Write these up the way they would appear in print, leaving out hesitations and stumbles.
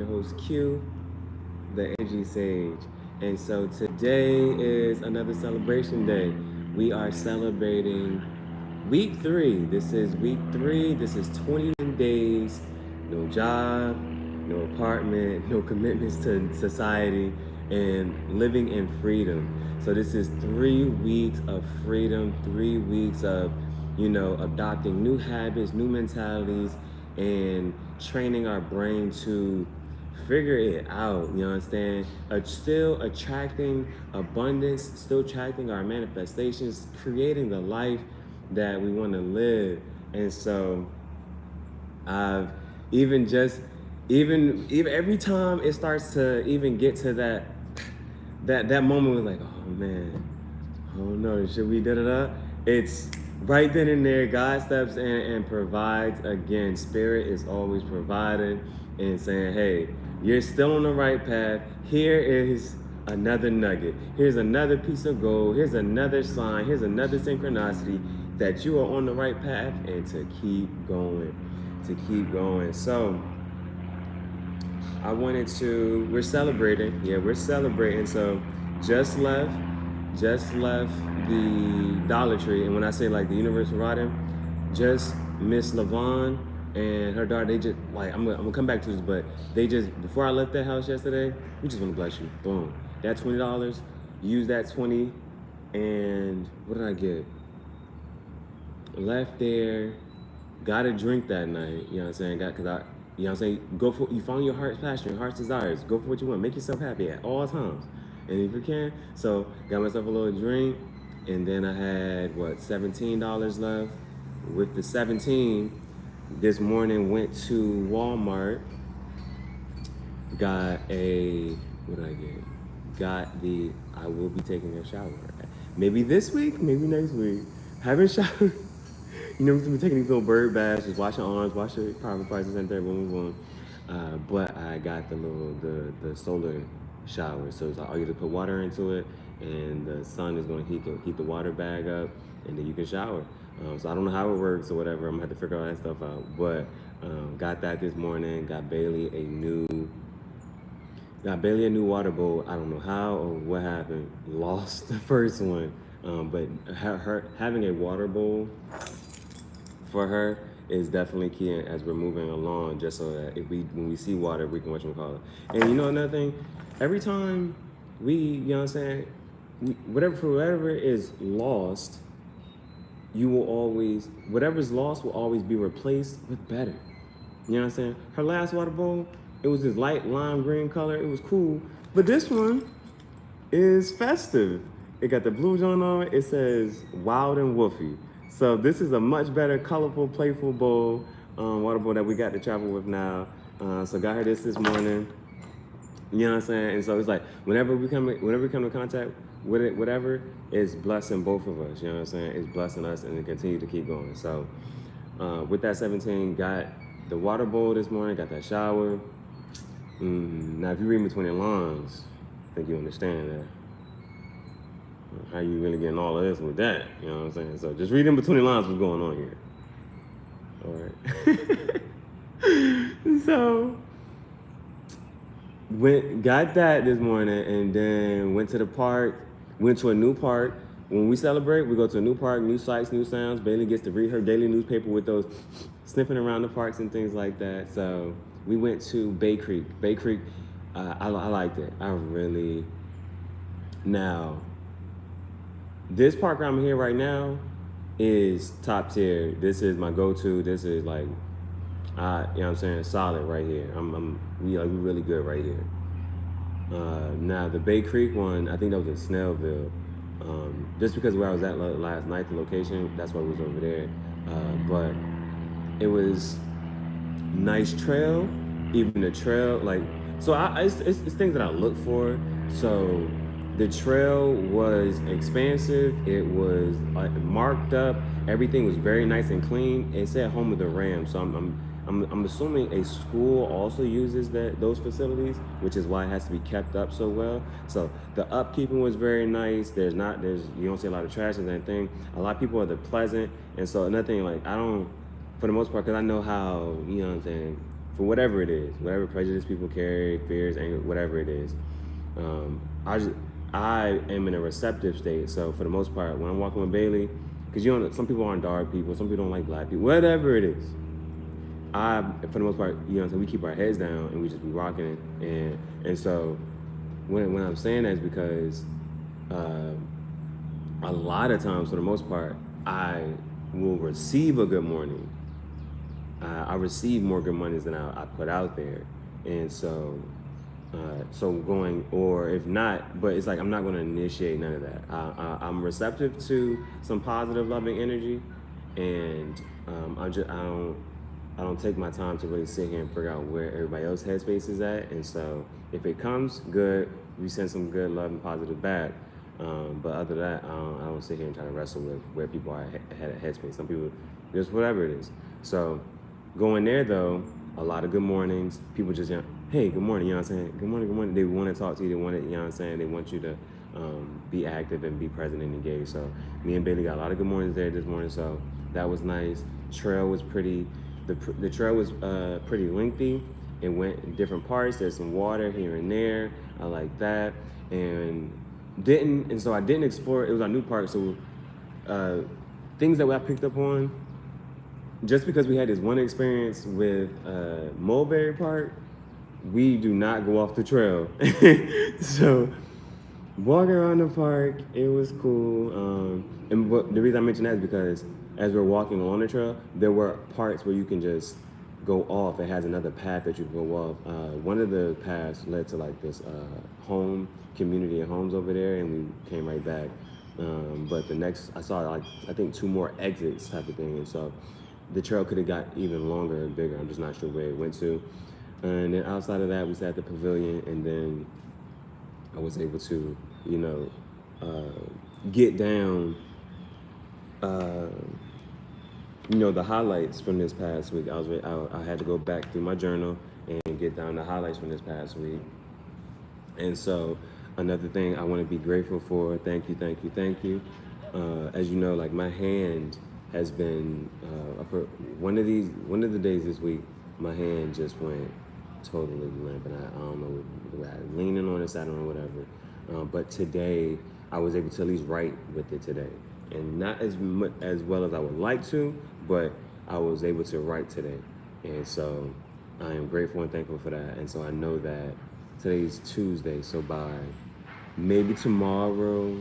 your host Q, the Energy Sage. And so today is another celebration day. We are celebrating week three. This is week three. This is 21 days, no job, no apartment, no commitments to society, and living in freedom. So this is 3 weeks of freedom, 3 weeks of, adopting new habits, new mentalities, and training our brain to figure it out. You know what I'm saying? Still attracting abundance, still attracting our manifestations, creating the life that we want to live. And so I've even just even every time it starts to even get to that moment where like, oh man, oh no, should we da da da? It's right then and there. God steps in and provides again. Spirit is always providing and saying, hey, you're still on the right path. Here is another nugget. Here's another piece of gold. Here's another sign. Here's another synchronicity that you are on the right path and to keep going. To keep going. So we're celebrating. Yeah, we're celebrating. So just left the Dollar Tree. And when I say like the Universal Rodden, just Miss Lavon and her daughter, they just like, I'm gonna come back to this, but they just, before I left that house yesterday, we just wanna bless you. Boom. That $20, use that 20, and what did I get? Left there, got a drink that night, you know what I'm saying? Cause you know what I'm saying? Go for, you follow your heart's passion, your heart's desires. Go for what you want. Make yourself happy at all times. And if you can, so got myself a little drink, and then I had $17 left. With the 17, this morning went to Walmart, got a, what did I get? Got the, I will be taking a shower. Maybe this week, maybe next week. Haven't showered. You know, we've been taking these little bird baths, just washing arms, washing private parts and there, boom, boom, boom. But I got the solar shower. So it's like, all you have to put water into it, and the sun is going to heat the water bag up, and then you can shower. So I don't know how it works or whatever. I'm going to have to figure all that stuff out. But got that this morning. Got Bailey a new water bowl. I don't know how or what happened. Lost the first one. But having a water bowl for her is definitely key as we're moving along, just so that when we see water, we can whatchamacallit. And you know another thing, every time you know what I'm saying, whatever is lost, whatever's lost will always be replaced with better. You know what I'm saying? Her last water bowl, it was this light lime green color. It was cool. But this one is festive. It got the blue joint on it. It says Wild and Woofy. So this is a much better, colorful, playful bowl, water bowl that we got to travel with now. So got her this morning. You know what I'm saying? And so it's like, whenever we come in contact with it, whatever, it's blessing both of us. You know what I'm saying? It's blessing us, and it continue to keep going. So with that 17, got the water bowl this morning, got that shower. Now, if you read between the lines, I think you understand that. How you really getting all of this with that? You know what I'm saying? So just read in between the lines what's going on here. All right. So got that this morning, and then went to the park. Went to a new park. When we celebrate, we go to a new park, new sights, new sounds. Bailey gets to read her daily newspaper with those sniffing around the parks and things like that. So we went to Bay Creek. Bay Creek, I liked it. I really. Now, this park I'm here right now is top tier. This is my go-to. This is like, you know what I'm saying, solid right here. We really good right here. Now the Bay Creek one, I think that was in Snellville. Just because where I was at last night, the location, that's why we was over there. But it was nice trail, even the trail, like, so it's things that I look for. So the trail was expansive. It was marked up. Everything was very nice and clean. It said home of the Rams. So I'm assuming a school also uses those facilities, which is why it has to be kept up so well. So the upkeeping was very nice. You don't see a lot of trash and anything. A lot of people are pleasant. And so another thing, like, I don't, for the most part, because I know how, you know what I'm saying, for whatever it is, whatever prejudice people carry, fears, anger, whatever it is. I am in a receptive state. So for the most part, when I'm walking with Bailey, because some people aren't dark people, some people don't like black people, whatever it is. For the most part, we keep our heads down and we just be rocking it. And so when I'm saying that is because a lot of times, for the most part, I will receive a good morning. I receive more good mornings than I put out there. And so going, or if not, but it's like I'm not going to initiate none of that. I'm receptive to some positive, loving energy, and I don't take my time to really sit here and figure out where everybody else's headspace is at. And so if it comes, good, we send some good, love, and positive back. But other than that, I don't sit here and try to wrestle with where people are at headspace. Some people, just whatever it is. So going there though, a lot of good mornings. People just, hey, good morning, you know what I'm saying? Good morning, good morning. They want to talk to you. They want it, you know what I'm saying? They want you to be active and be present and engaged. So me and Bailey got a lot of good mornings there this morning. So that was nice. Trail was pretty, the trail was pretty lengthy. It went in different parts. There's some water here and there. I like that. And so I didn't explore. It was our new park. So things that I picked up on, just because we had this one experience with Mulberry Park, we do not go off the trail. So walking around the park, it was cool. And the reason I mention that is because as we're walking on the trail, there were parts where you can just go off. It has another path that you can go off. One of the paths led to like this home, community of homes over there, and we came right back. But the next, I saw like, I think 2 more exits type of thing. And so the trail could have got even longer and bigger. I'm just not sure where it went to. And then outside of that, we sat at the pavilion, and then I was able to, get down, the highlights from this past week. I had to go back through my journal and get down the highlights from this past week. And so another thing I want to be grateful for, thank you. As you know, like my hand has been, one of the days this week, my hand just went totally limp, and I don't know, leaning on it, sat on whatever. But today, I was able to at least write with it today. And not as well as I would like to, but I was able to write today. And so I am grateful and thankful for that. And so I know that today's Tuesday, so by maybe tomorrow,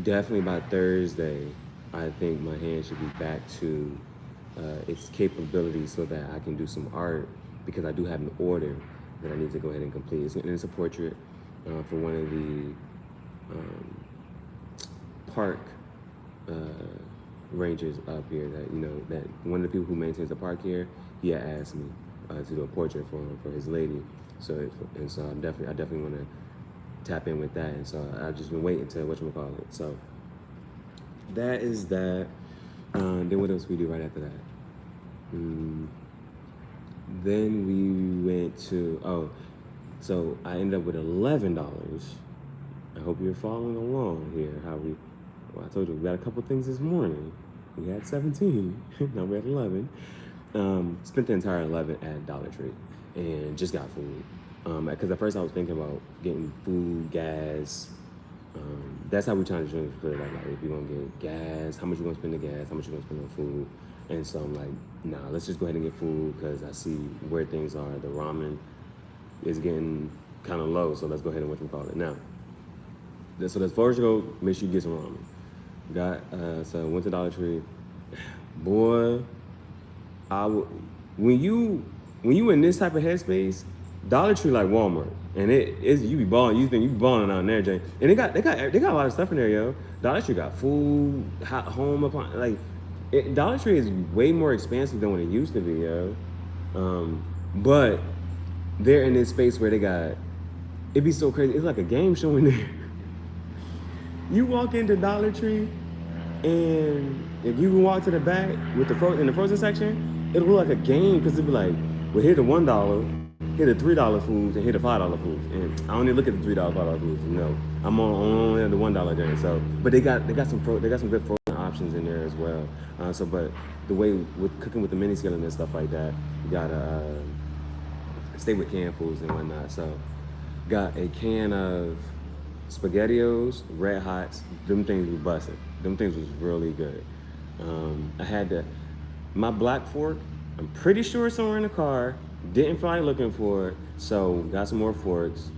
definitely by Thursday, I think my hand should be back to its capabilities so that I can do some art, because I do have an order that I need to go ahead and complete. It's a portrait for one of the park rangers up here that one of the people who maintains the park here, he had asked me to do a portrait for him, for his lady. So I definitely want to tap in with that. And so I've just been waiting to whatchamacallit. So that is that. Then what else we do right after that? Then we went to, so I ended up with $11. I hope you're following along here. I told you we got a couple things this morning. We had 17, now we're at 11. Spent the entire 11 at Dollar Tree and just got food. Because at first I was thinking about getting food, gas. That's how we trying to split it. Like if you're gonna get gas, how much you gonna spend on gas, how much you gonna spend on food. And so I'm like, nah, let's just go ahead and get food, because I see where things are. The ramen is getting kind of low, so let's go ahead and whatchamacallit. Now, so as far as you go, make sure you get some ramen. So went to Dollar Tree. Boy, when you in this type of headspace, Dollar Tree like Walmart, and you be balling. You think you be balling out in there, Jay. And they got a lot of stuff in there, yo. Dollar Tree got food, home appliances. Dollar Tree is way more expansive than what it used to be, yo. But they're in this space where it'd be so crazy. It's like a game show in there. You walk into Dollar Tree, and if you can walk to the back with in the frozen section, it'll look like a game, because it'll be like, well, here the $1, here the $3 foods, and here the $5 foods. And I only look at the $3, $5 foods. No, I'm on the $1 joint. So, but they got some good frozen options in there as well. But the way with cooking with the mini skillet and stuff like that, you got stay with canned foods and whatnot. So got a can of SpaghettiOs, Red Hots. Them things was busting. Them things was really good. I had my black fork. I'm pretty sure it's somewhere in the car. Didn't feel like looking for it, so got some more forks,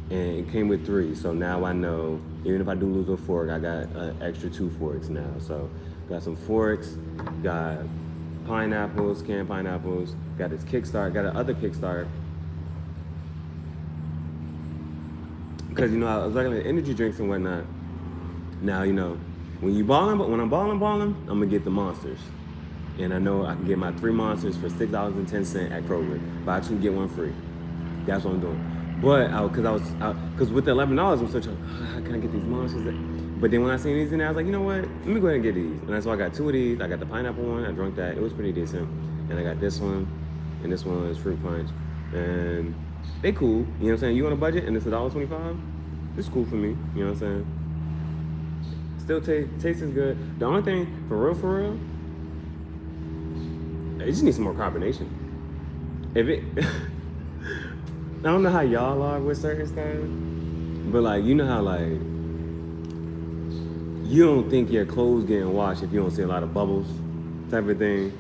and it came with 3. So now I know even if I do lose a fork, I got an extra 2 forks now. So got some forks, got pineapples, canned pineapples. Got this Kickstart, got another Kickstart. Because I was looking at energy drinks and whatnot. Now when you balling, but when I'm balling, I'm gonna get the monsters, and I know I can get my 3 monsters for $6.10 at Kroger. Buy 2 get 1 free. That's what I'm doing. But because with the $11, I'm searching. How can I get these monsters? But then when I seen these in there, I was like, you know what? Let me go ahead and get these. And that's why I got 2 of these. I got the pineapple one. I drank that. It was pretty decent. And I got this one, and this one is fruit punch, and they cool. You know what I'm saying? You on a budget, and it's $1.25. It's cool for me. You know what I'm saying? Still tastes good. The only thing, for real, it just needs some more carbonation. If it, I don't know how y'all are with certain stuff, but like, you know how like, you don't think your clothes getting washed if you don't see a lot of bubbles type of thing.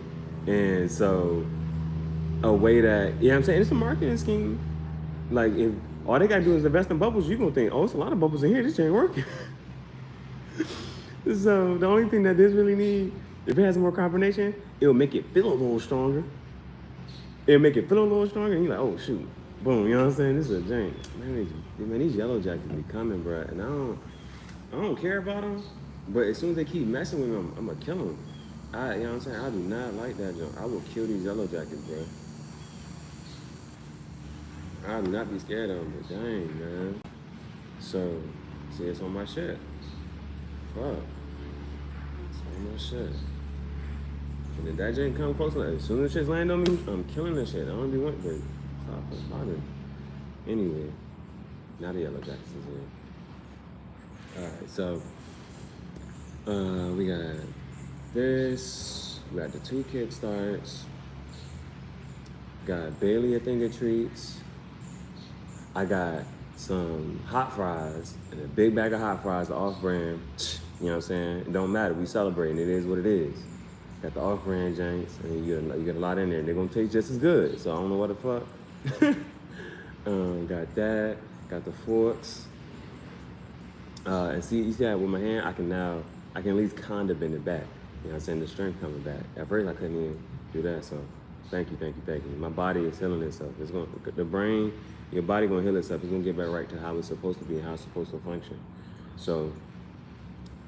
And so a way that, you know what I'm saying, it's a marketing scheme. Like if all they gotta do is invest in bubbles, you gonna think, oh, it's a lot of bubbles in here, this ain't working. So the only thing that this really need, if it has more carbonation, it'll make it feel a little stronger. And you're like, oh shoot, boom, you know what I'm saying? This is a jank. Man, these yellow jackets be coming, bro. And I don't care about them, but as soon as they keep messing with me, I'm gonna kill them. You know what I'm saying? I do not like that junk. I will kill these yellow jackets, bro. I do not be scared of them, but dang, man. So, see, it's on my shit. Fuck. It's on my shit. And if that jank come close, like, as soon as shit's land on me, I'm killing that shit. I don't be wanting to stop bothering. Anyway, now the yellow jackets is in. Alright, so we got this, we got the 2 Kickstarts, got Bailey a thing of treats. I got some hot fries and a big bag of hot fries, the off-brand. You know what I'm saying? It don't matter, we celebrating, it is what it is. Got the off-brand janks, and you get a lot in there. They're gonna taste just as good, so I don't know what the fuck. Got that, got the forks. And see, you see that with my hand, I can at least kinda bend it back. You know what I'm saying? The strength coming back. At first I couldn't even do that, so thank you. My body is healing itself. The brain, your body gonna heal itself. It's gonna get back right to how it's supposed to be and how it's supposed to function. So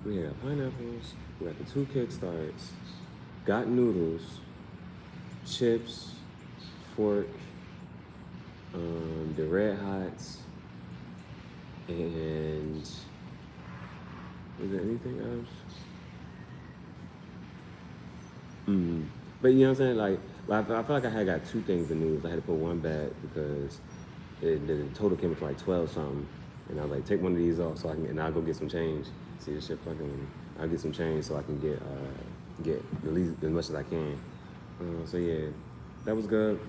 we got pineapples, we got the 2 Kickstarts, got noodles, chips, fork, the Red Hots, and is there anything else? But you know what I'm saying? Like I feel like I had got 2 things of noodles. I had to put 1 back because the total came to like 12 something. And I was like, take one of these off so I can, and I'll go get some change. See, this shit fucking with me. I'll get some change so I can get at least as much as I can. So yeah, that was good.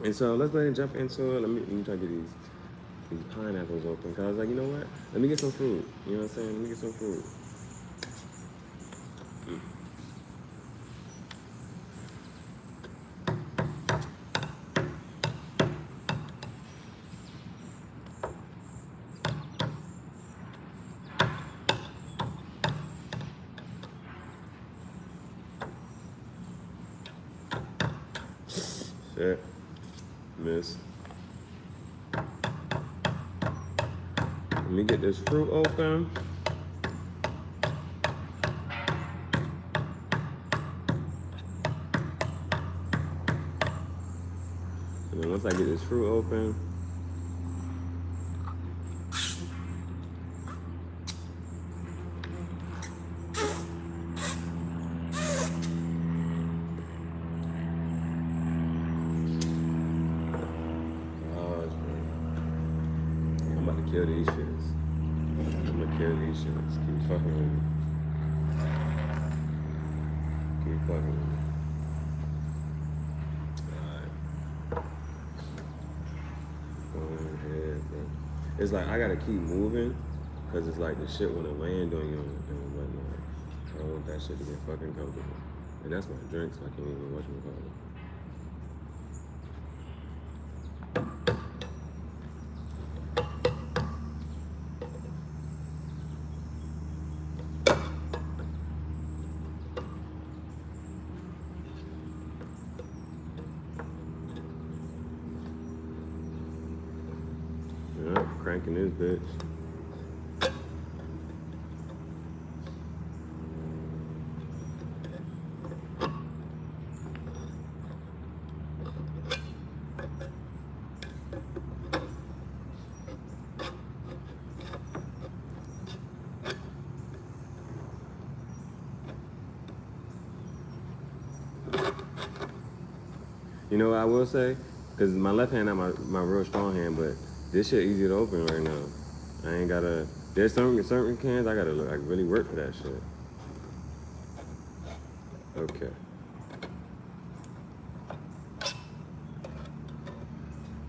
And so let's go ahead and jump into it. Let me try to get these pineapples open. Cause I was like, you know what? Let me get some fruit. You know what I'm saying? Let me get some fruit. Shit. Miss. Let me get this fruit open. And then once I get this fruit open, kill these shits. I'm gonna kill these shits. Keep fucking with me. Keep fucking with me. Alright. It's like I gotta keep moving, cause it's like the shit wanna land on you and whatnot. I don't want that shit to get fucking comfortable. And that's my drink, so I can't even watch my call. Yeah, cranking this bitch. You know what I will say? Because my left hand not my real strong hand, but this shit easy to open right now. I ain't gotta, there's certain cans I gotta like really work for that shit. Okay.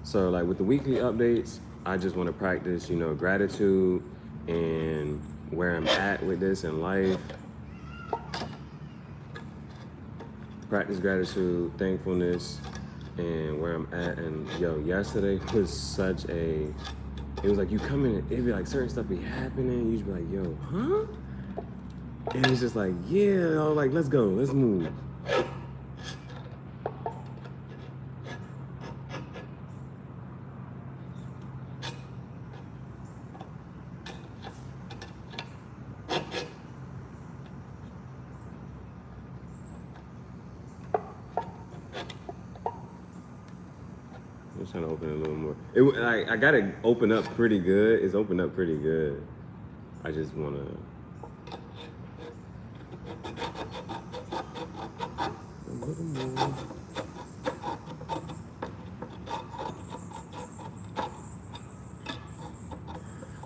So like with the weekly updates, I just want to practice, you know, gratitude and where I'm at with this in life. Practice gratitude, thankfulness, and where I'm at. And yo, yesterday was such a, it was like you come in, it'd be like certain stuff be happening, you'd be like, yo, huh? And it's just like, yeah, like let's go, let's move. I'm trying to open it a little more. I got it open up pretty good. It's opened up pretty good. I just want to. A little more.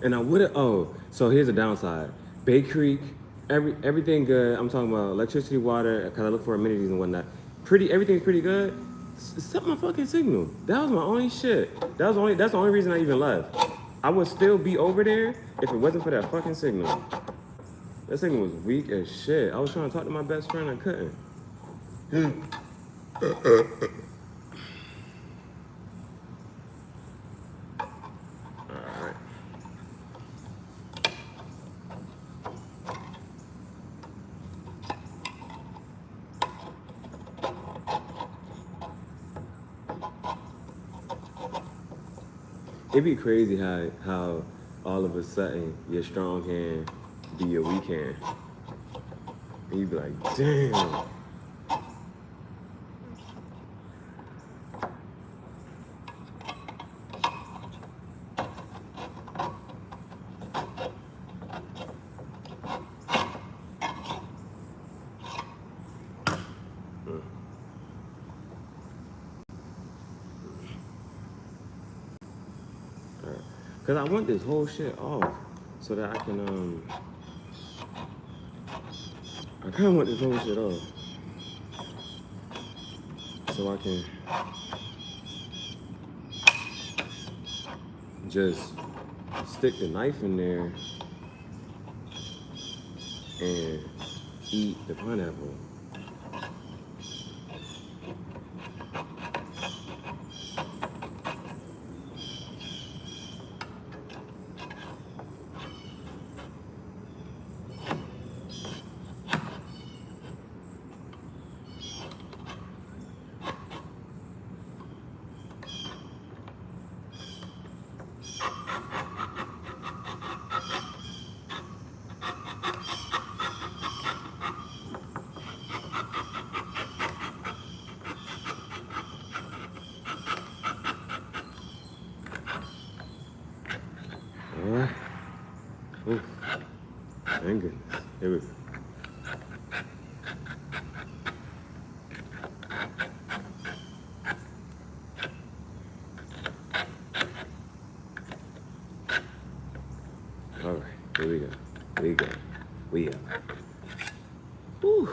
And I would have. Oh, so here's the downside. Bay Creek, everything good. I'm talking about electricity, water. Cause I look for amenities and whatnot. Everything's pretty good. Except my fucking signal. That was my only shit. That's the only reason I even left. I would still be over there if it wasn't for that fucking signal. That signal was weak as shit. I was trying to talk to my best friend, I couldn't. Alright. It'd be crazy how all of a sudden your strong hand be your weak hand. And you'd be like, damn. Cause I want this whole shit off so that I can I kinda want this whole shit off. So I can just stick the knife in there and eat the pineapple. Alright. Ooh. Thank goodness. Here we go. Alright, here we go. We up. Whew.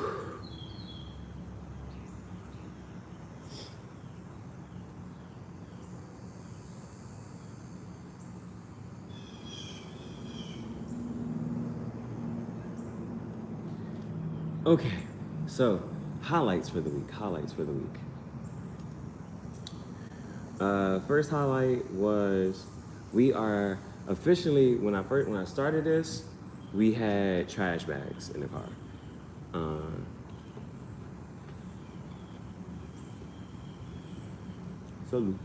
Okay, so highlights for the week. Highlights for the week. First highlight was we are officially when I started this, we had trash bags in the car. So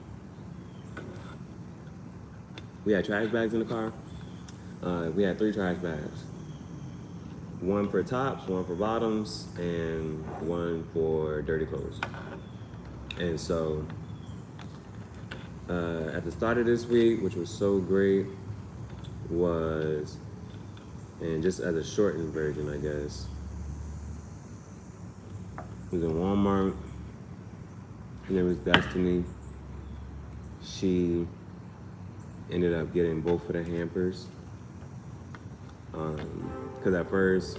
we had trash bags in the car. We had 3 trash bags. One for tops, one for bottoms, and one for dirty clothes. And so at the start of this week, which was so great, was, and just as a shortened version, I guess, was in Walmart. Her name was Destiny. She ended up getting both of the hampers. Because at first,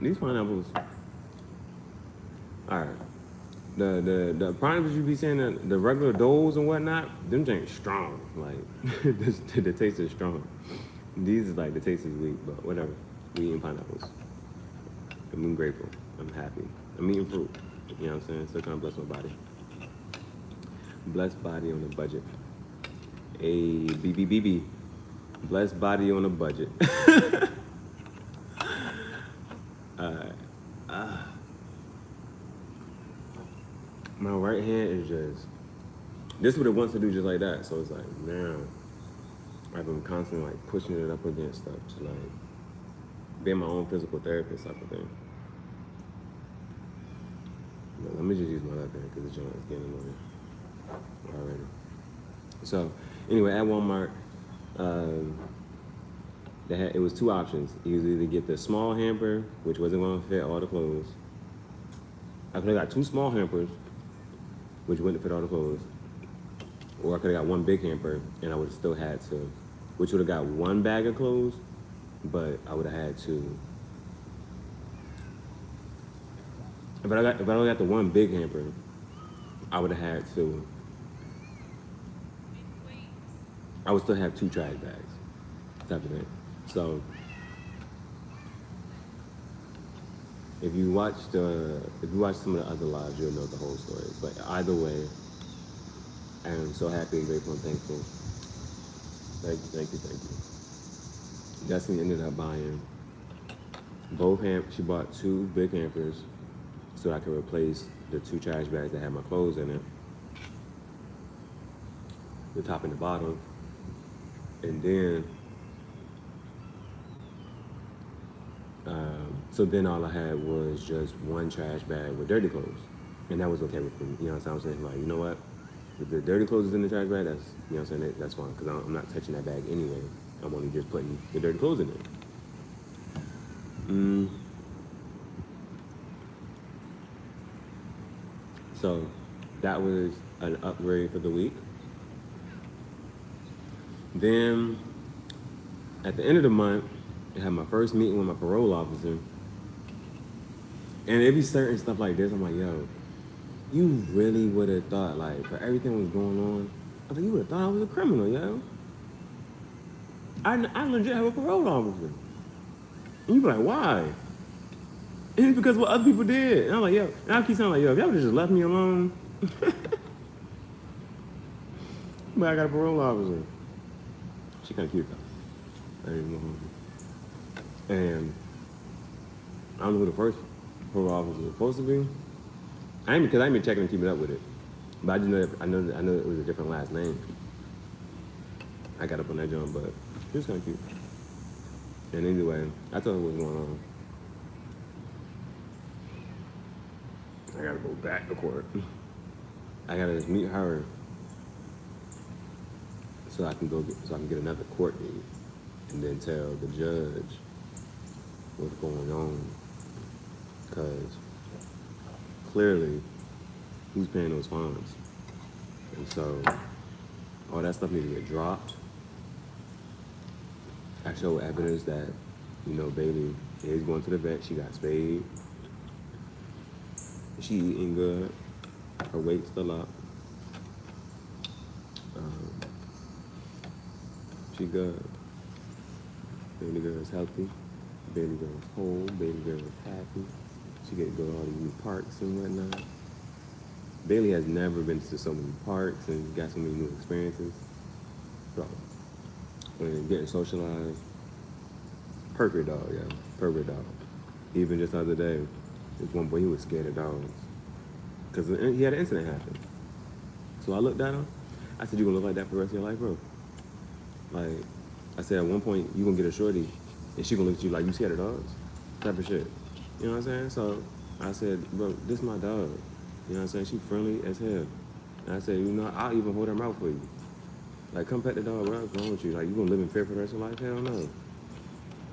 these pineapples, all right. The pineapples you be saying, the regular doles and whatnot, them things strong. Like, the taste is strong. These is like, the taste is weak, but whatever. We eating pineapples. I'm grateful. I'm happy. I'm eating fruit. You know what I'm saying? Still trying to bless my body. Blessed body on a budget. A BBBB. Blessed body on a budget. My right hand is just, this is what it wants to do just like that. So it's like, now, I've been constantly like pushing it up against stuff to like, being my own physical therapist type of thing. But let me just use my left hand because the joint is getting annoying already. So anyway, at Walmart, it was 2 options. You could either get the small hamper, which wasn't going to fit all the clothes. I could have got 2 small hampers, which wouldn't fit all the clothes. Or I could have got 1 big hamper, and I would have still had to, which would have got 1 bag of clothes, but I would have had to. If I only got the 1 big hamper, I would have had to. I would still have 2 trash bags, type of thing. So if you watch some of the other lives, you'll know the whole story. But either way, I am so happy and grateful and thankful. Thank you. Destiny ended up buying both hampers. She bought 2 big hampers so I could replace the 2 trash bags that had my clothes in it, the top and the bottom. And then, so then all I had was just 1 trash bag with dirty clothes. And that was okay with me, you know what I'm saying? Like, you know what? If the dirty clothes is in the trash bag, that's, you know what I'm saying? That's fine, because I'm not touching that bag anyway. I'm only just putting the dirty clothes in it. So that was an upgrade for the week. Then at the end of the month, I had my first meeting with my parole officer. And it'd be certain stuff like this. I'm like, yo, you really would have thought, like, for everything was going on, I think you would have thought I was a criminal, yo. I legit have a parole officer. And you be like, why? And it's because what other people did. And I'm like, yo, and I keep saying like, yo, if y'all would have just left me alone. But I got a parole officer. She kind of cute though. I didn't know. And I don't know who the first parole officer was supposed to be. I ain't been checking and keeping up with it. But I just know I know it was a different last name. I got up on that joint, but she was kind of cute. And anyway, I told her what was going on. I gotta go back to court. I gotta just meet her so I can get another court date and then tell the judge what's going on. Because clearly, who's paying those fines? And so all that stuff needs to get dropped. I show evidence that, you know, baby is going to the vet. She got spayed. She eating good. Her weight's still up. She good. Baby girl is healthy. Baby girl is whole. Baby girl is happy. She get to go to all these new parks and whatnot. Bailey has never been to so many parks and got so many new experiences. So, and getting socialized. Perfect dog, yeah. Perfect dog. Even just the other day, this one boy, he was scared of dogs. Because he had an incident happen. So I looked at him. I said, you gonna look like that for the rest of your life, bro? Like, I said, at one point, you gonna get a shorty, and she gonna look at you like, you scared of dogs? Type of shit. You know what I'm saying? So I said, bro, this my dog. You know what I'm saying? She friendly as hell. And I said, you know, I'll even hold her mouth for you. Like, come pet the dog, bro. What's wrong with you? Like, you gonna live in fear for the rest of your life? Hell no.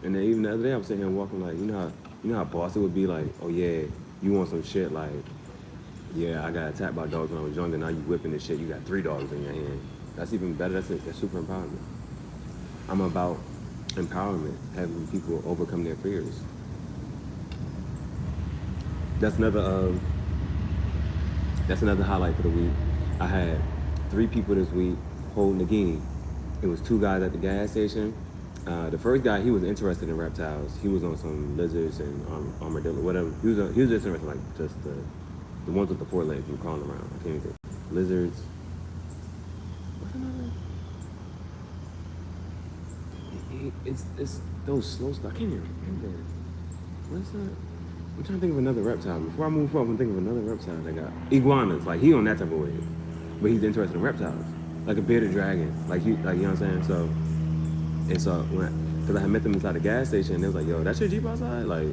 And then even the other day, I'm sitting here walking like, you know how boss it would be like, oh yeah, you want some shit like, yeah, I got attacked by dogs when I was younger. Now you whipping this shit. You got 3 dogs in your hand. That's even better. That's super empowerment. I'm about empowerment, having people overcome their fears. That's another highlight for the week. I had 3 people this week holding the guinea. It was 2 guys at the gas station. The first guy, he was interested in reptiles. He was on some lizards and armadillo, whatever. He was just interested in like just the ones with the 4 legs. You crawling around. I can't even think. Lizards. What's another? It's those slow stuff. I can't even remember. What's that? I'm trying to think of another reptile. Before I move forward, I'm thinking of another reptile they got. Iguanas. Like he on that type of wave, but he's interested in reptiles, like a bearded dragon. Like you know what I'm saying? So. And so because I had met them inside the gas station, and they was like, "Yo, that's your Jeep outside? Like,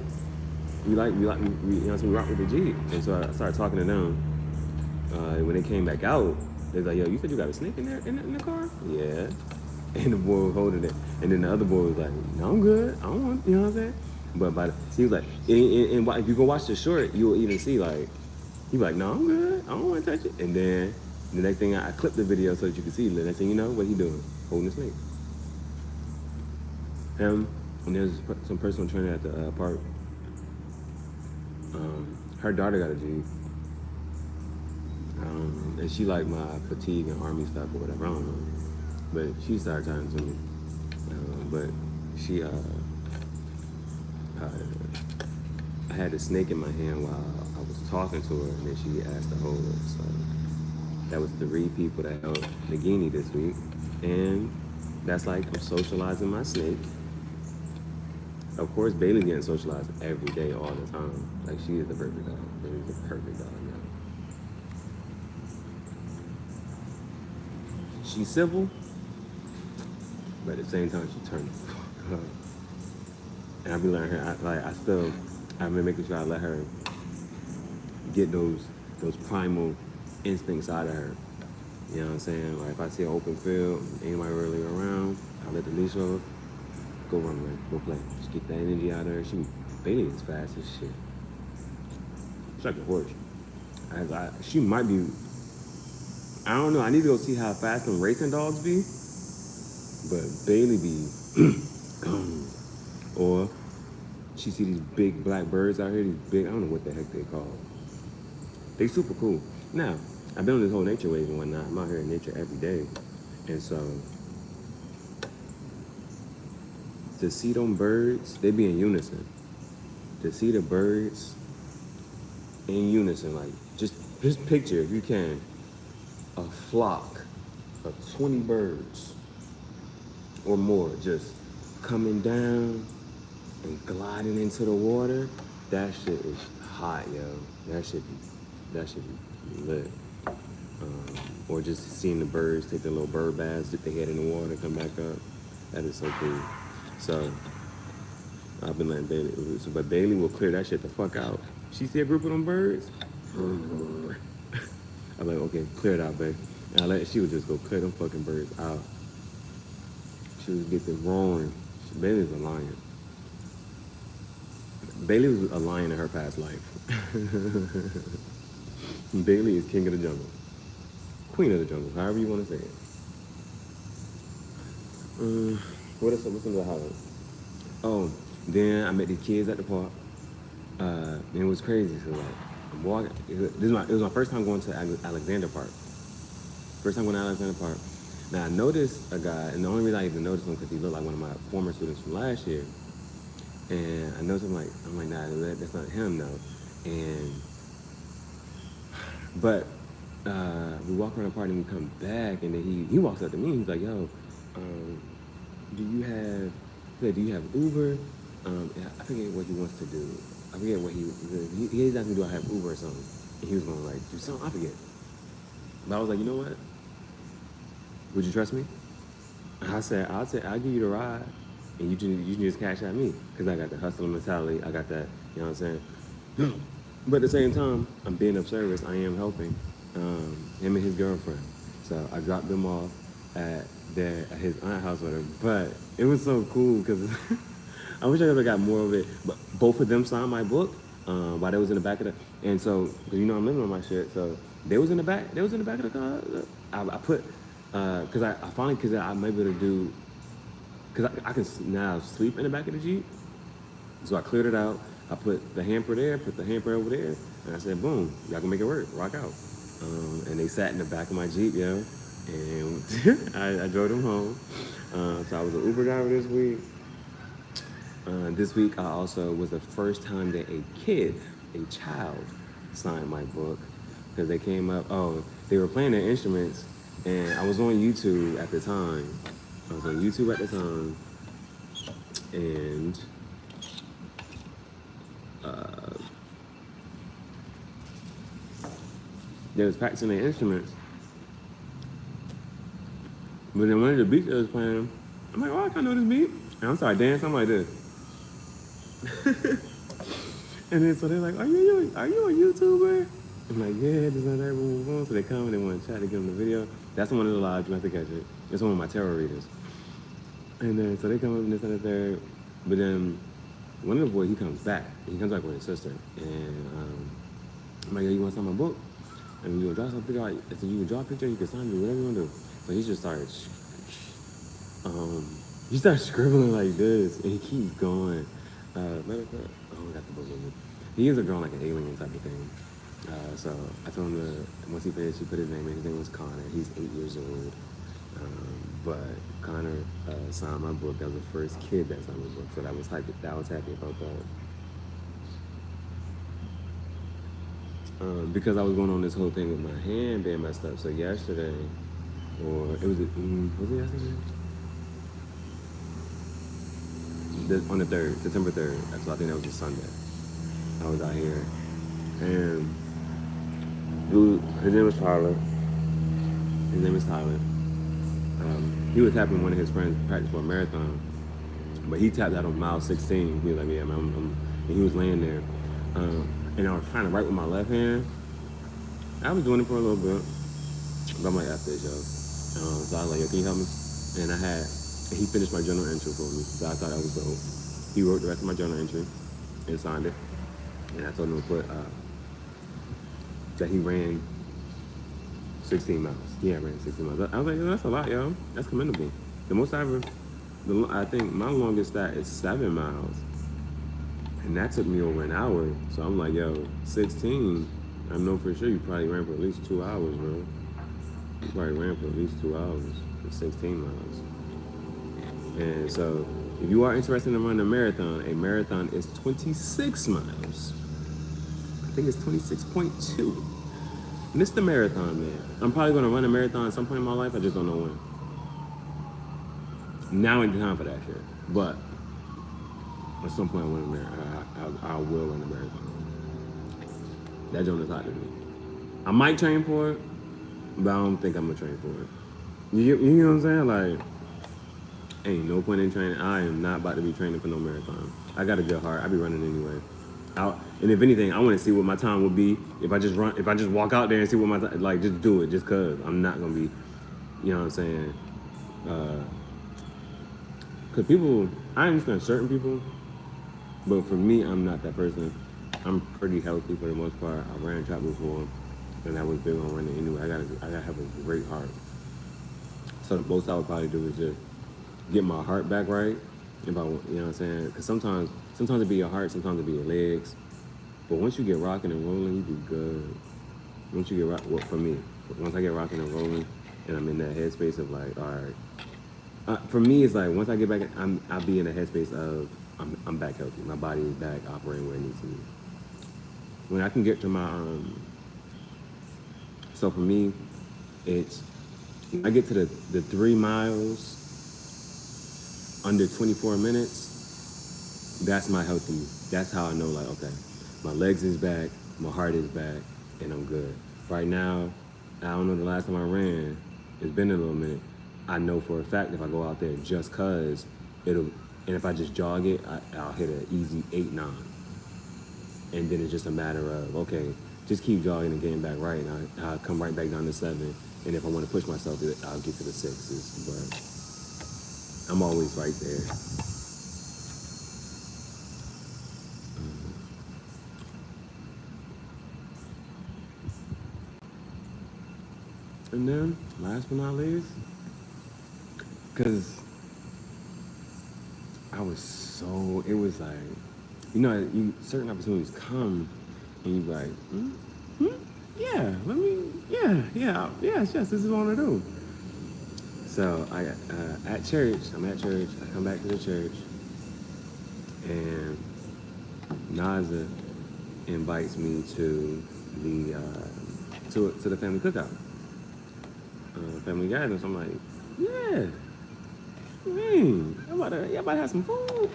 we you know what I'm saying? We rock with the Jeep." And so I started talking to them. And when they came back out, they was like, "Yo, you said you got a snake in there in the car?" Yeah. And the boy was holding it, and then the other boy was like, "No, I'm good. I don't want," you know what I'm saying? But he was like, and if you go watch the short, you will even see like, he was like, "No, I'm good. I don't want to touch it." And then the next thing I clipped the video so that you could see. The next thing you know, what he doing? Holding the snake. Him, and there's some personal trainer at the park. Her daughter got a Jeep. And she liked my fatigue and army stuff or whatever, I don't know. But she started talking to me. But she, I had a snake in my hand while I was talking to her, and then she asked to hold it. So that was 3 people that held Nagini this week. And that's like I'm socializing my snake. Of course, Bailey's getting socialized every day, all the time. Like, she is the perfect dog. Bailey's the perfect dog, yo. She's civil, but at the same time, she turns the fuck up. And I be letting her, I've been making sure I let her get those primal instincts out of her. You know what I'm saying? Like, if I see an open field, anybody really around, I let the leash off. Go run away, go play. Just get that energy out of her. Bailey is fast as shit. She's like a horse. She might be, I don't know, I need to go see how fast them racing dogs be. But Bailey be, or she see these big black birds out here, these big, I don't know what the heck they called. They super cool. Now, I've been on this whole nature wave and whatnot. I'm out here in nature every day. And so, to see them birds, they be in unison. To see the birds in unison, like just picture, if you can, a flock of 20 birds or more just coming down and gliding into the water. That shit is hot, yo. That should be lit. Or just seeing the birds take their little bird baths, dip their head in the water, come back up. That is so cool. So I've been letting Bailey, but Bailey will clear that shit the fuck out. She see a group of them birds? I'm like, okay, clear it out, babe. And she would just go clear them fucking birds out. She would get them roaring. Bailey's a lion. Bailey was a lion in her past life. Bailey is king of the jungle. Queen of the jungle, however you want to say it. What's another highlight? Oh, then I met these kids at the park. And it was crazy. So like, I'm walking. It was my first time going to Alexander Park. First time going to Alexander Park. Now I noticed a guy, and the only reason I even noticed him because he looked like one of my former students from last year. And I noticed I'm like, nah, that's not him though. And but we walk around the party and we come back, and then he walks up to me. And he's like, yo, um, do you have? He said, do you have Uber? I forget what he wants to do. I forget what he asked me, do I have Uber or something? And he was gonna like do something. I forget. But I was like, you know what? Would you trust me? I said, I'll give you the ride, and you can just cash at me, because I got the hustler mentality. I got that, you know what I'm saying? But at the same time, I'm being of service. I am helping him and his girlfriend. So I dropped them off at his aunt's house with her. But it was so cool because I wish I could have got more of it. But both of them signed my book while they was in the back of the. And so, because you know I'm living on my shit, so they was in the back. They was in the back of the car. I put because I finally because I'm able to do because I can now sleep in the back of the Jeep. So I cleared it out. I put the hamper there, put the hamper over there, and I said, boom, y'all can make it work, rock out. And they sat in the back of my Jeep, yo, and I drove them home. So I was an Uber driver this week. This week I also was the first time that a child, signed my book, because they came up, they were playing their instruments, and I was on YouTube at the time. And they was practicing their instruments. But then one of the beats they was playing, I'm like, oh, I kind of know this beat. And I'm started dancing, I'm like this. And then so they're like, are you a YouTuber? I'm like, yeah, this and that, boom, boom. So they come and they want to chat to give them the video. That's one of the lives, you have to catch it. It's one of my tarot readers. And then so they come up and this and that there. But then one of the boys, he comes back. He comes back with his sister. And I'm like, yo, you want to sign my book? And you draw some picture, like, so you can draw a picture, you can sign me, whatever you want to do. So he just starts, he starts scribbling like this, and he keeps going. Matter of fact, I got the book with me. He ends up drawing like an alien type of thing. So I told him to, once he finished, he put his name in. His name was Connor. He's 8 years old. But Connor signed my book. That was the first kid that signed my book. So I was happy about that. Because I was going on this whole thing with my hand being messed up. So yesterday, or it was yesterday? On the 3rd, September 3rd. So I think that was a Sunday. I was out here, and his name was Tyler. He was tapping one of his friends practice for a marathon, but he tapped out on mile 16. He was like, yeah, man, and he was laying there. And I was trying to write with my left hand. I was doing it for a little bit, but I'm like, F this, yo. So I was like, yo, can you help me? And he finished my journal entry for me, so I thought that was dope. He wrote the rest of my journal entry and signed it. And I told him to put that he ran 16 miles. Yeah, I ran 16 miles. I was like, yo, that's a lot, yo. That's commendable. The most I think my longest stat is 7 miles. And that took me over an hour. So I'm like, yo, 16, I know for sure you probably ran for at least 2 hours, bro. You probably ran for at least 2 hours for 16 miles. And so if you are interested in running a marathon is 26 miles. I think it's 26.2. Mr. Marathon, man. I'm probably going to run a marathon at some point in my life. I just don't know when. Now ain't the time for that shit. But at some point I will run a marathon. That joint is hot to me. I might train for it, but I don't think I'm going to train for it. You know what I'm saying? Like, ain't no point in training. I am not about to be training for no marathon. I got a good heart. I be running anyway. And if anything, I want to see what my time would be if I just walk out there and see what my time, like, just do it, just cause I'm not gonna be, you know what I'm saying? Cause people, I understand certain people, but for me, I'm not that person. I'm pretty healthy for the most part. I ran track before, and I was big on running anyway. I gotta have a great heart. So the most I would probably do is just get my heart back right. If I, you know what I'm saying? Because sometimes it be your heart, sometimes it be your legs. But once you get rocking and rolling, you do good. Once you get for me, once I get rocking and rolling, and I'm in that headspace of like, all right. For me, it's like once I get back, I'll be in a headspace of I'm back healthy. My body is back operating where it needs to be. When I can get to my so for me, it's when I get to the 3 miles under 24 minutes, that's my healthy. That's how I know, like, okay, my legs is back, my heart is back, and I'm good. Right now, I don't know the last time I ran. It's been a little minute. I know for a fact if I go out there just cause it'll, and if I just jog it, I'll hit an easy 8-9. And then it's just a matter of, okay, just keep jogging and getting back right. And I'll come right back down to 7. And if I want to push myself, I'll get to the 6s. But I'm always right there. And then, last but not least, because it was like, certain opportunities come and you like, yeah, yes, this is what I want to do. So I'm at church, I come back to the church, and Naza invites me to the to the family cookout, family gathering. So I'm like, yeah, y'all about to have some food.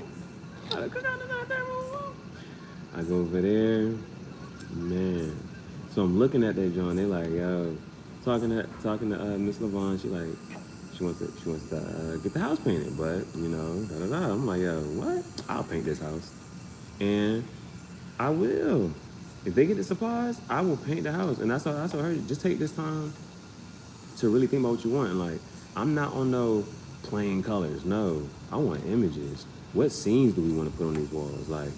Y'all about to cook out tonight, I go over there, man. So I'm looking at that John. They like, yo, talking to Miss Levon. She wants to get the house painted, but I'm like, yo, what? I'll paint this house, and I will. If they get the supplies, I will paint the house. And I told her, just take this time to really think about what you want. And like, I'm not on no plain colors. No, I want images. What scenes do we want to put on these walls? Like,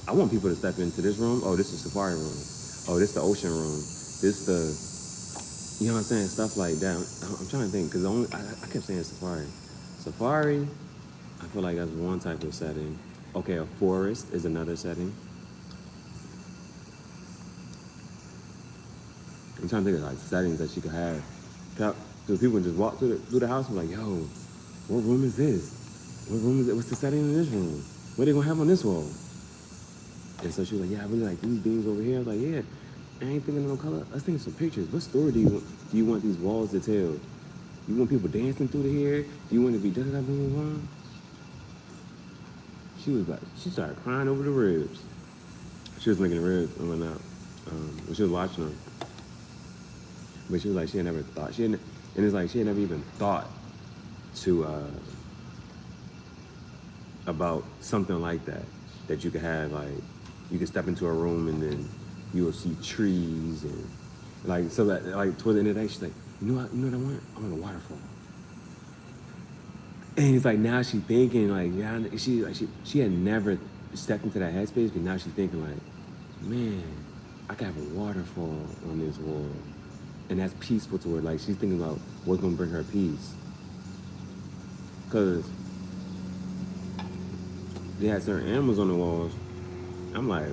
I want people to step into this room. Oh, this is the safari room. Oh, this is the ocean room. This the, you know what I'm saying? Stuff like that. I'm trying to think, because I kept saying safari. Safari, I feel like that's one type of setting. Okay, a forest is another setting. I'm trying to think of like settings that she could have. So people just walk through the house and be like, yo, what room is this? What room is it? What's the setting in this room? What are they gonna have on this wall? And so she was like, yeah, I really like these beams over here. I was like, yeah, I ain't thinking of no color. Let's think of some pictures. What story do you want these walls to tell? You want people dancing through the hair? Do you want it to be da-da-da, boom, boom? She started crying over the ribs. She was making the ribs and whatnot. When she was watching them. But she was like, she had never thought. And it's like, she had never even thought to, about something like that. That you could have, like, you could step into a room and then you will see trees and, like, so that, like, towards the end of the day, she's like, you know what I want? I want a waterfall. And it's like, now she's thinking, like, yeah, she had never stepped into that headspace, but now she's thinking, like, man, I could have a waterfall on this wall. And that's peaceful to her. Like, she's thinking about what's gonna bring her peace. Cause they had certain animals on the walls. I'm like,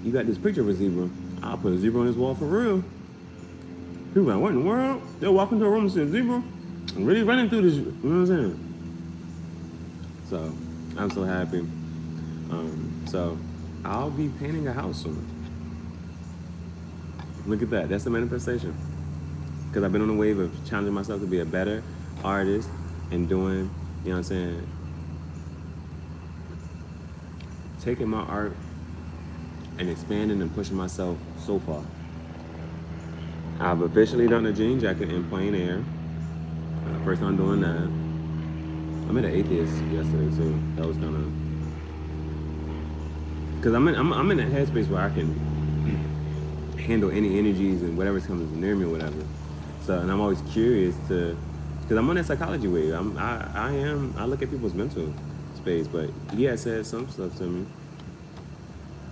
you got this picture of a zebra. I'll put a zebra on this wall for real. People like, what in the world? They'll walk into a room and see a zebra. I'm really running through this, you know what I'm saying? So, I'm so happy. So, I'll be painting a house soon. Look at that. That's the manifestation. Because I've been on the wave of challenging myself to be a better artist and doing, you know what I'm saying, taking my art and expanding and pushing myself so far. I've officially done a jean jacket in plain air. First time doing that. I met an atheist yesterday too. That was kind of, because I'm in a headspace where I can handle any energies and whatever's coming near me or whatever. So, and I'm always curious to, because I'm on that psychology wave. I look at people's mental space, but he had said some stuff to me.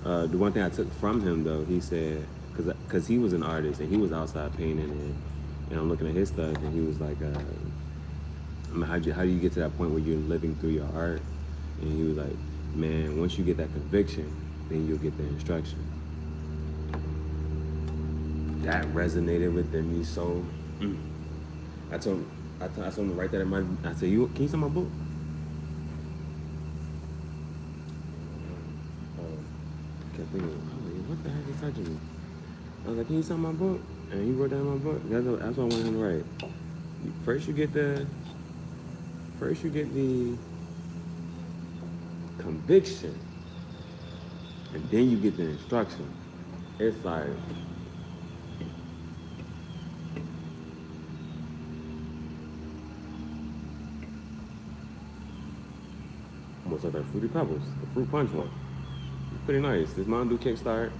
The one thing I took from him though, he said, because he was an artist and he was outside painting, and I'm looking at his stuff, and he was like, how do you get to that point where you're living through your art? And he was like, man, once you get that conviction, then you'll get the instruction. That resonated with me so I told I told him to write that in my. I said, can you sign my book? I kept thinking, oh, what the heck is touching me? I was like, can you sign my book? And he wrote down my book. That's what I wanted him to write. First you get the conviction, and then you get the instruction. It's like, almost like that Fruity Pebbles, the fruit punch one. Pretty nice. This Mountain Dew Kickstart.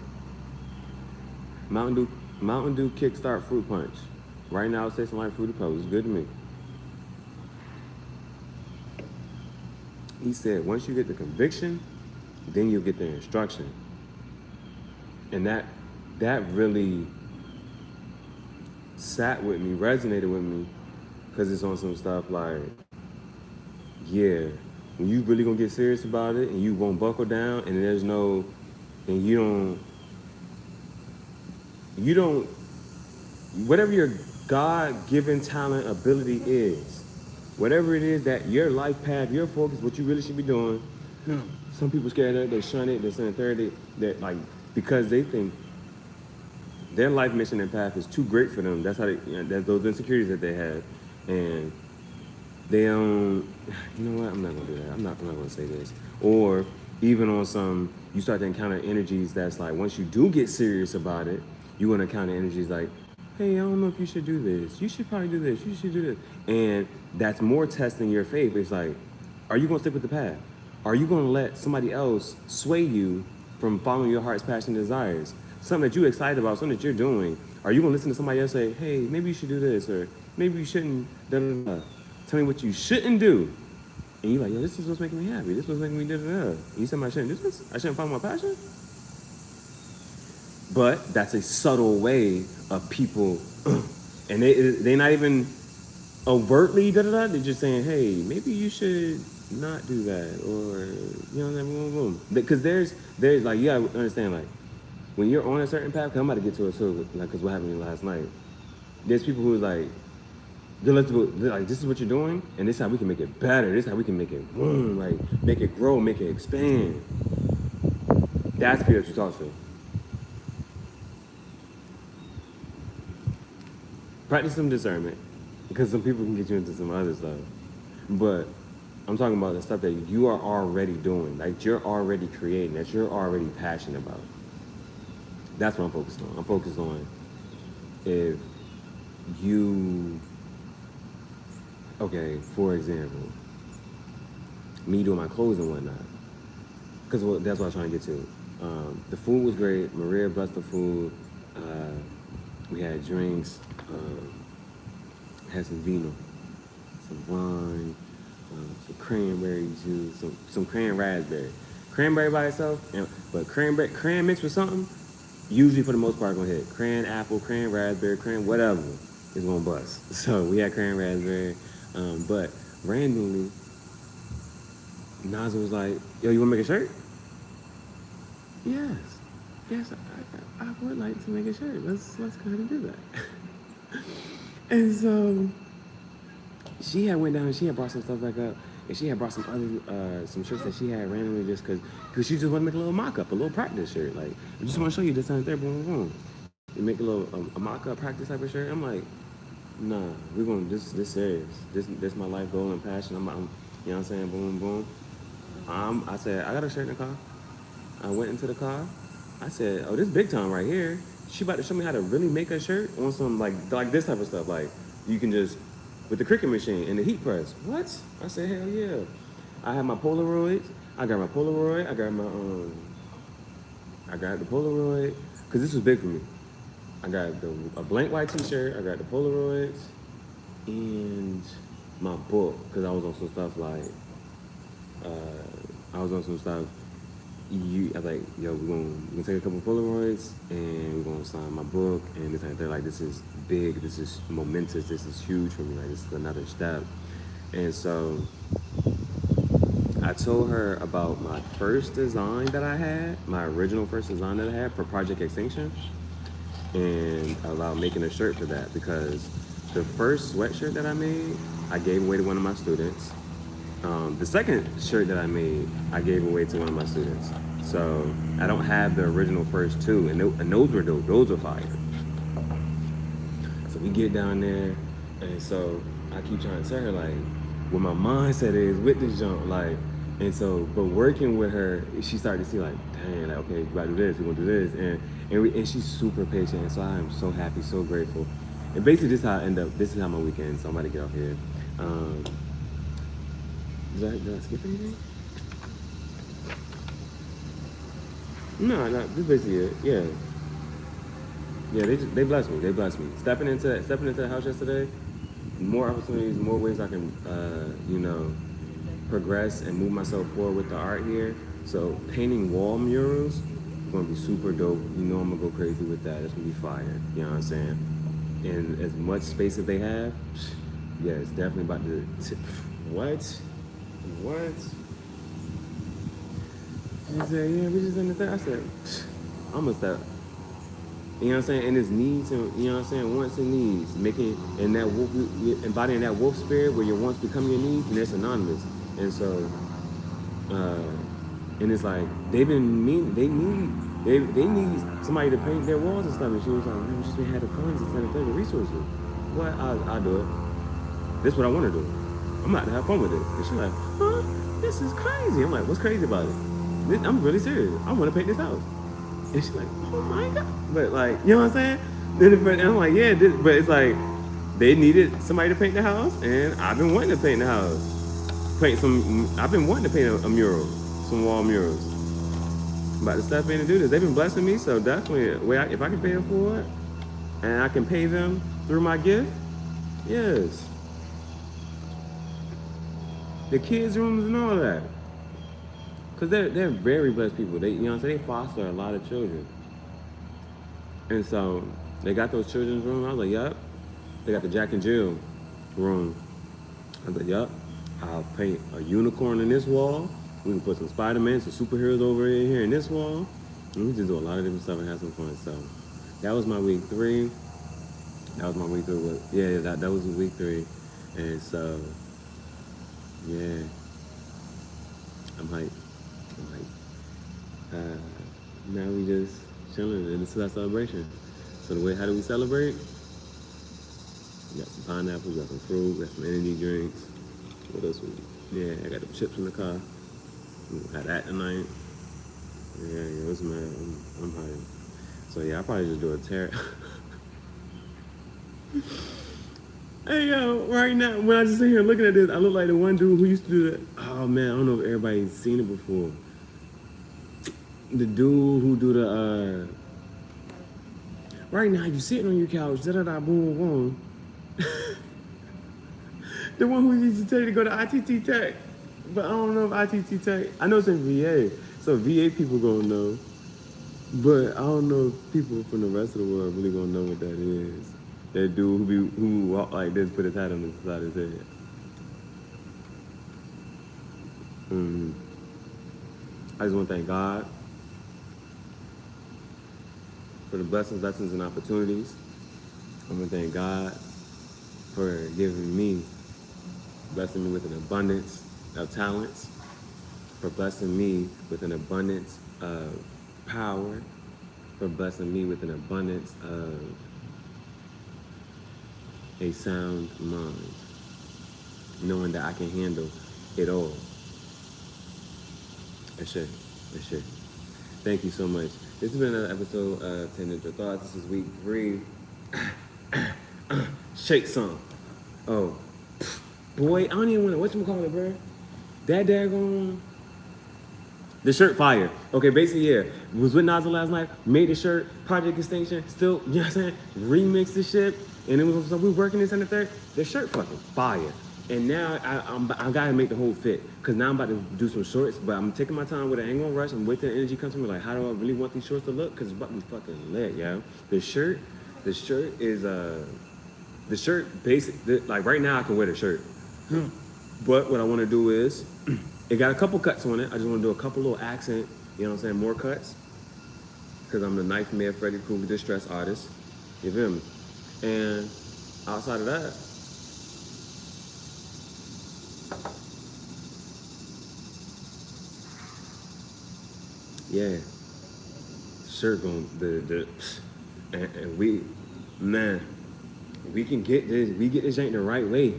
Mountain Dew Kickstart Fruit Punch. Right now it tastes like Fruity Pebbles. It's good to me. He said, once you get the conviction, then you'll get the instruction. And that really sat with me, resonated with me, because it's on some stuff like, yeah, when you really gonna get serious about it and you won't buckle down and there's no, and you don't, whatever your God-given talent, ability is, whatever it is that your life path, your focus, what you really should be doing, some people scared of it, they shun it, they're saying third, that like, because they think their life mission and path is too great for them. That's how that's those insecurities that they have. And they don't, you know what, I'm not gonna do that. I'm not gonna say this. Or even on some, you start to encounter energies that's like, once you do get serious about it, you're gonna encounter energies like, hey, I don't know if you should do this. You should probably do this. You should do this. And that's more testing your faith. It's like, are you gonna stick with the path? Are you gonna let somebody else sway you from following your heart's passion and desires? Something that you're excited about, something that you're doing. Are you gonna listen to somebody else say, hey, maybe you should do this, or maybe you shouldn't, da, da, da. Tell me what you shouldn't do. And you're like, yo, this is what's making me happy. This is what's making me da, da, da. You said I shouldn't do this? I shouldn't follow my passion? But that's a subtle way of people, and they're not even overtly da da da. They're just saying, hey, maybe you should not do that, or you know, boom, boom. Because there's like, you gotta understand, like, when you're on a certain path, 'cause I'm about to get to it too, like, because what happened to me last night. There's people who's like, like, this is what you're doing, and this is how we can make it better. This is how we can make it boom, like, make it grow, make it expand. That's spiritual talk to. Practice some discernment, because some people can get you into some other stuff. But I'm talking about the stuff that you are already doing, like you're already creating, that you're already passionate about. That's what I'm focused on. I'm focused on if you, okay, for example, me doing my clothes and whatnot, because that's what I was trying to get to. The food was great. Maria blessed the food. We had drinks. Had some vino, some wine, some cranberry juice, some cran raspberry. Cranberry by itself, but cran mixed with something, usually for the most part gonna hit. Cran apple, cran raspberry, cran whatever is gonna bust. So we had cran raspberry, but randomly, Naza was like, yo, you wanna make a shirt? Yes, I would like to make a shirt. Let's go ahead and do that. And so she had went down and she had brought some stuff back up, and she had brought some other some shirts that she had randomly just because she just wanted to make a little mock-up, a little practice shirt. Like, I just want to show you this time there, boom, boom, boom. You make a little a mock-up practice type of shirt. I'm like, nah, we're gonna this serious. This my life goal and passion. I'm you know what I'm saying, boom, boom. I said, I got a shirt in the car. I went into the car. I said, oh, this big time right here. She about to show me how to really make a shirt on some like this type of stuff. Like, you can just, with the Cricut machine and the heat press. What? I said, hell yeah. I had my Polaroids. I got my Polaroid. I got the Polaroid, because this was big for me. I got a blank white t-shirt. I got the Polaroids and my book, because I was on some stuff like, I was like, yo, we're gonna take a couple Polaroids and we're gonna sign my book and this and that. Like, this is big, this is momentous, this is huge for me. Like, this is another step. And so I told her about my first design that I had, my original first design that I had for Project Extinction, and about making a shirt for that, because The first sweatshirt that I made, I gave away to one of my students. The second shirt that I made, I gave away to one of my students. So I don't have the original first two, and those were dope. Those were fire. So we get down there, and so I keep trying to tell her like what my mindset is with this jump, like, and so but working with her, she started to see like, dang, like okay, we gotta do this, we gonna do this, and she's super patient, and so I am so happy, so grateful, and basically this is how I end up. This is how my weekend. So I'm about to get off here. Did I skip anything? No, this is basically it. Yeah. Yeah, they blessed me. They blessed me. Stepping into the house yesterday, more opportunities, more ways I can, progress and move myself forward with the art here. So painting wall murals is gonna be super dope. You know I'm gonna go crazy with that. It's gonna be fire. You know what I'm saying? And as much space as they have, yeah, it's definitely about to. What? She said, yeah, we just in the thing. I said, I'm gonna step. You know what I'm saying? And it's needs, and you know what I'm saying? Wants and needs. Making, and that wolf, embodying that wolf spirit where your wants become your needs, and they're synonymous. And so, and it's like, they need somebody to paint their walls and stuff. And she was like, man, we just had the funds instead of the resources. What? I'll do it. This is what I want to do. I'm about to have fun with it. And she's like, huh? This is crazy. I'm like, what's crazy about it? I'm really serious. I want to paint this house. And she's like, oh my God. But like, you know what I'm saying? And I'm like, yeah, but it's like, they needed somebody to paint the house, and I've been wanting to paint the house. I've been wanting to paint a mural, some wall murals. I'm about to step in and do this. They've been blessing me, so definitely, if I can pay it forward, and I can pay them through my gift, yes. The kids' rooms and all that. Because they're very blessed people. They, you know what I'm saying? They foster a lot of children. And so they got those children's rooms. I was like, yup. They got the Jack and Jill room. I was like, yup. I'll paint a unicorn in this wall. We can put some Spider-Man, some superheroes over here in this wall. And we just do a lot of different stuff and have some fun. So that was my week 3. That was my week 3. Yeah, that was week 3. And so, yeah. I'm hyped. Now we just chilling, and this is our celebration. So how do we celebrate? We got some pineapples, we got some fruit, we got some energy drinks. What else yeah, I got the chips in the car. We had that tonight. Yeah, it's mad. I'm hyped. So yeah, I'll probably just do a tear. Hey yo, right now, when I just sit here looking at this, I look like the one dude who used to do that. Oh man, I don't know if everybody's seen it before. The dude who do the right now you sitting on your couch, boom boom. The one who used to tell you to go to ITT Tech, but I don't know if ITT Tech. I know it's in VA, so VA people gonna know, but I don't know if people from the rest of the world really gonna know what that is. That dude who walk like this, put his hat on the side of his head. I just want to thank God for the blessings, lessons, and opportunities. I want to thank God for blessing me with an abundance of talents, for blessing me with an abundance of power, for blessing me with an abundance of a sound mind, knowing that I can handle it all. I should. Thank you so much. This has been another episode of 10 Ninja Thoughts. This is week 3. Shake some. Oh, boy, I don't even want to, whatchamacallit, bro? That daggone. The shirt fire. Okay, basically, yeah. Was with Naza last night, made the shirt, Project Extinction, still, you know what I'm saying? Remixed the shit. And it was, so we working this on the 3rd. The shirt fucking fire. And now I gotta make the whole fit. Cause now I'm about to do some shorts, but I'm taking my time with it. I ain't gonna rush. I'm waiting till the energy comes to me. Like, how do I really want these shorts to look? Cause it's about to be fucking lit, yo. The shirt is, like right now I can wear the shirt. But what I wanna do is, it got a couple cuts on it. I just wanna do a couple little accent, you know what I'm saying, more cuts. Cause I'm the Knife Mayor Freddy Krueger distress artist. You feel me? And Outside of that, yeah, sure, going and we, man, we can get this. We get this joint the right way.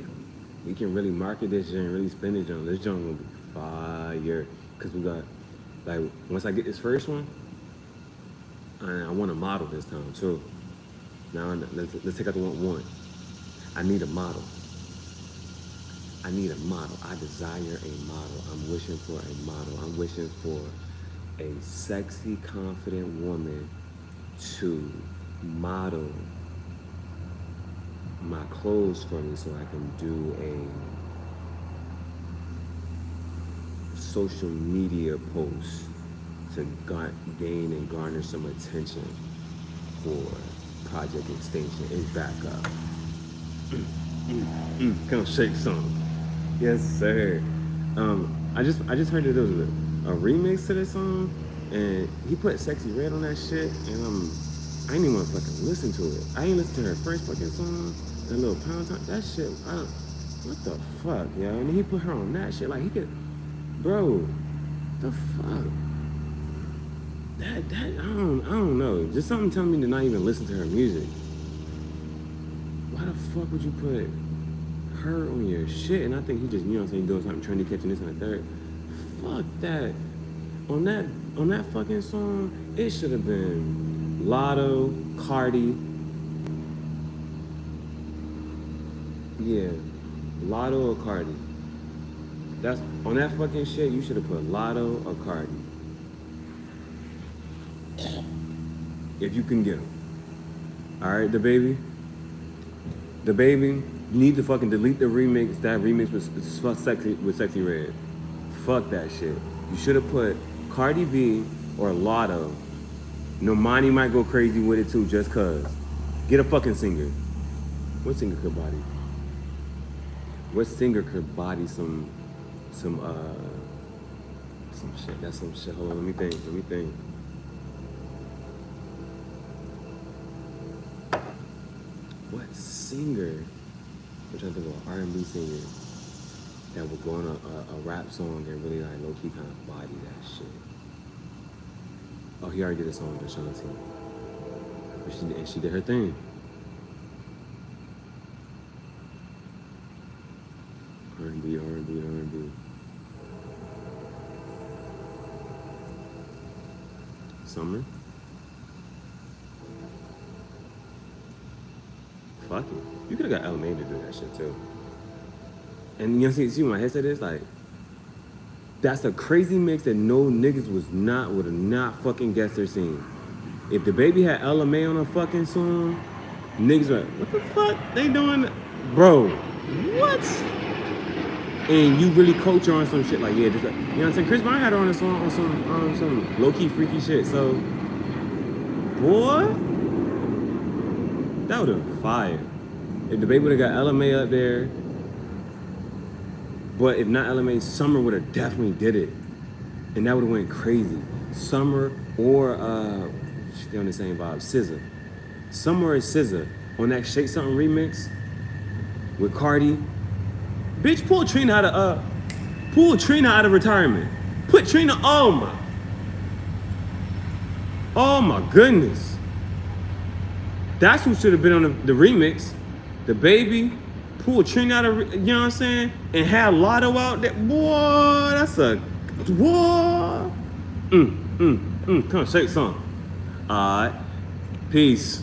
We can really market this joint, really spin it on. This joint gonna be fire. Cause we got, like, once I get this first one, I want a model this time too. Now let's take out the one. I need a model. I need a model. I desire a model. I'm wishing for a model. I'm wishing for a sexy, confident woman to model my clothes for me so I can do a social media post to gain and garner some attention for Project Extinction. It's back up. Come shake some. Yes, sir. I just heard that there was a remix to this song, and he put Sexy Red on that shit, and I ain't even want to fucking listen to it. I ain't listened to her first fucking song, that little pound time. That shit, what the fuck, yo? And then he put her on that shit, like he could, bro. The fuck. That I don't know. Just something telling me to not even listen to her music. Why the fuck would you put her on your shit? And I think he just, you know what I'm saying, doing something trendy, catching this and the third. Fuck that. On that fucking song, it should have been Lotto, Cardi. Yeah, Lotto or Cardi. That's on that fucking shit. You should have put Lotto or Cardi. If you can get them. All right, the baby. You need to fucking delete the remix. That remix was Sexy Red. Fuck that shit. You should have put Cardi B or Lotto. Normani might go crazy with it too, just cause. Get a fucking singer. What singer could body? What singer could body some shit? That's some shit. Hold on, let me think. What singer? I'm trying to think of an R&B singer that would go on a rap song and really like low-key kind of body that shit. Oh, he already did a song with Ashanti. But she did her thing. R&B. Summer? Fuck it. You could have got LMA to do that shit too. And you know, see what my headset is? Like, that's a crazy mix that no niggas would have not fucking guessed their scene. If the baby had LMA on a fucking song, niggas were like, what the fuck they doing? Bro, what? And you really coach her on some shit like, yeah, this, you know what I'm saying? Chris Brown had her on a song on some low-key freaky shit. So, boy, that would have been fire. If the baby would have got LMA up there, but if not LMA, Summer would have definitely did it. And that would have went crazy. Summer or, they on the same vibe, SZA. Summer or SZA on that Shake Something remix with Cardi. Bitch, pull Trina out of retirement. Put Trina, oh my goodness. That's who should have been on the remix. The baby, pull Trina out of, you know what I'm saying? And have Lotto out there. Boy, that's a, boy. Come on, shake some. All right, peace.